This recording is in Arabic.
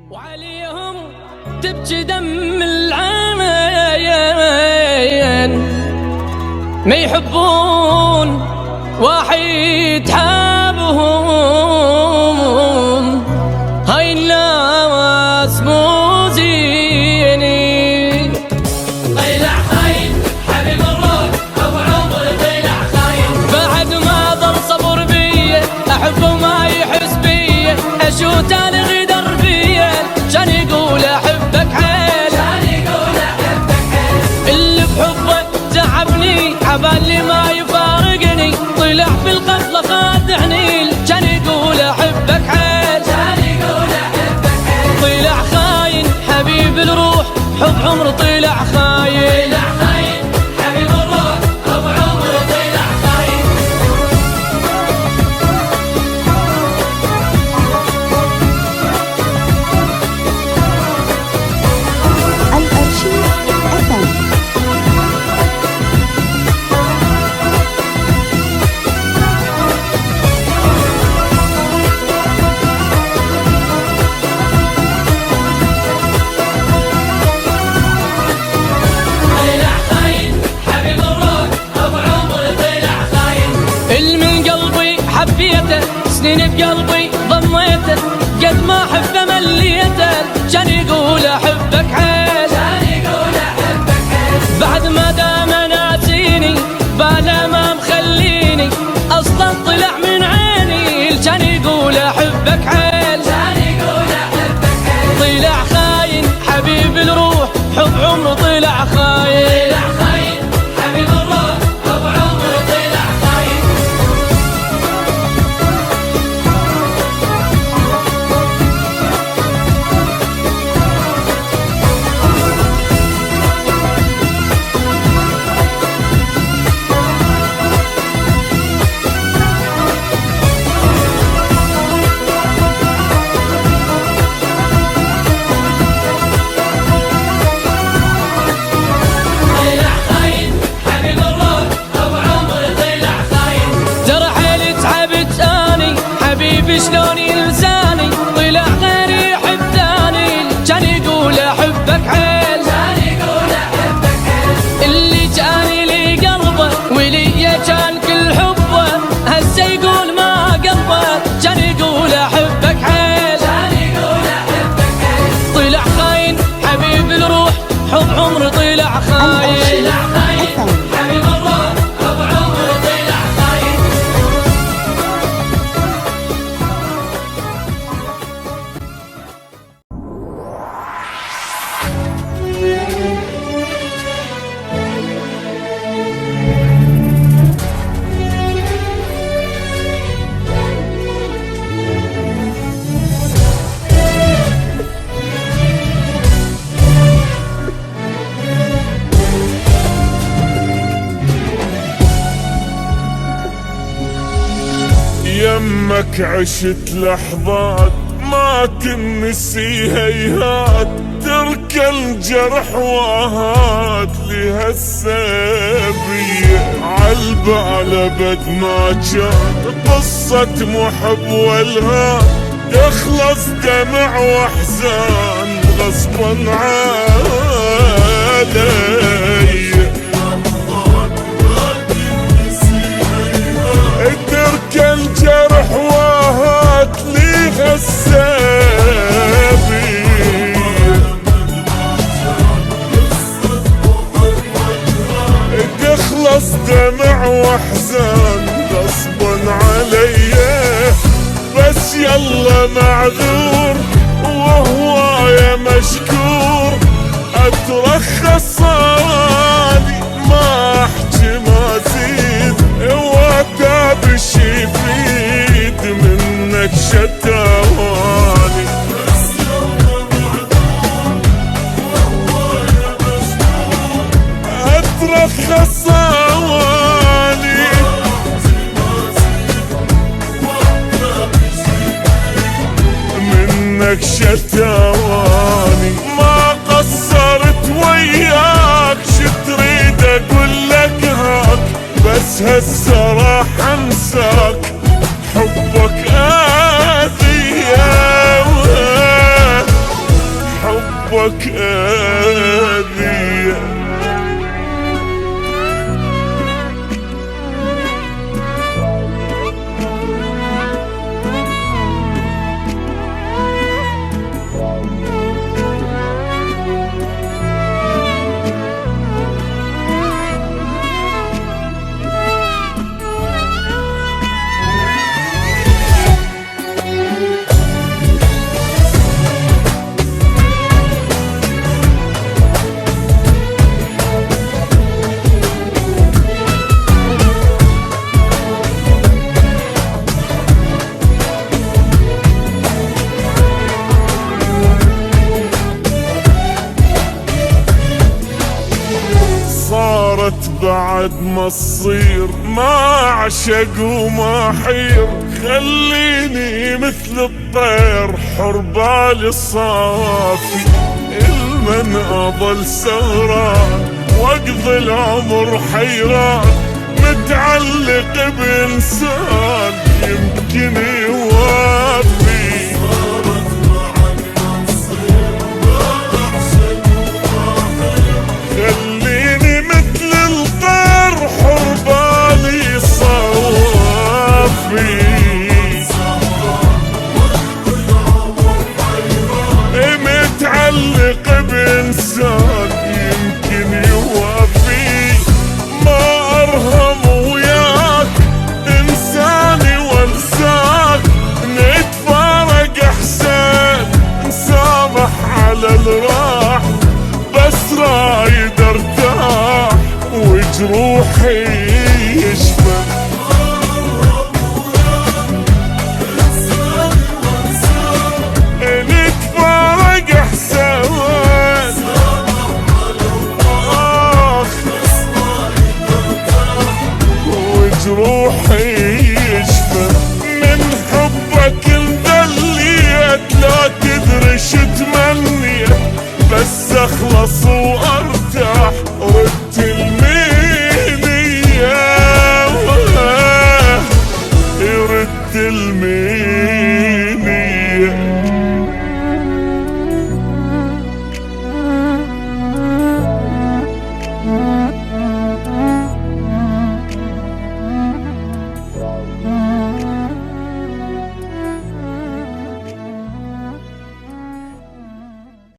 وعليهم تبكي دم العين، ما يحبون واحد حابهم، هاي الناس مو زينين. طلع خاين حبيب الروح ابو عمر، طلع خاين بعد ما ظل صبر بيه احبه ما يحس بيه، اشوت انا غدر بيه كان يقول احبك حيل، كان يقول احبك حيل. اللي بحبه تعبني عبالي ما يفارقني، طلع في القتل خادعني كان يقول احبك حيل، كان يقول احبك حيل. طلع خاين حبيب الروح حب عمر طلع خاين. طلع خاين حبيب الروح ابو عمر، طلع خاين. الأرشيف FM. طلع خاين حبيب الروح ابو عمر، طلع خاين. اللي من قلبي حبيته سنين بقلبي ضميته، قد ما احبه مليته كان يقول احبك حيل، كان يقول احبك حيل. بعد ما دام ناسيني بالا ما مخليني، اصلا طلع من عيني كان يقول احبك حيل، كان يقول احبك حيل. طلع خاين حبيب الروح حب عمره طلع خاين. طلع خاين حبيب الروح ابو عمر، طلع خاين. طلع خاين حبيب الروح ابو عمر، طلع خاين. ترى حيل تعبت اني حبيبي شلون ينساني، طلع غيري يحب ثاني كان يقول احبك حيل، كان يقول احبك حيل. اللي جاني لي قلبه ولي كان كل حبه، هسه يقول ما قلبه كان يقول احبك حيل، كان يقول احبك حيل. طلع خاين حبيب الروح حب عمري طلع خاين. طلع خاين حبيب الروح ابو عمر، طلع خاين. يمك عشت لحظات ما تنسي هيهات، ترك الجرح واهات لهالسبية عالبال بد ما كان قصة محب والهان، تخلص دمع واحزان غصبا علي. ترك الجرح واهات ليها السبي، تخلص دمع واحزان غصبا علي، بس يلا معذور وهوايا مشكور، اترخص صالي ما احكي ما زيد، واتابش يفيد منك شتاواني، اترخص صالي منك شتاواني، ما قصرت وياك شتريد اقول لك هاك، بس هسه راح انساك حبك آذية. حبك اذية. صارت بعد ما تصير ما عشق وما حير، خليني مثل الطير حر بالي صافي، المن اضل سهران واقضي العمر حيران، متعلق بانسان يمكن يوافي. خليني مثل الطير حر بالي صافي، متعلق بإنسان يمكن يوافي. ما أرهم وياك إنساني وانساك، نتفارق أحسن نسامح على الراح، بس رايد ارتاح وجروحي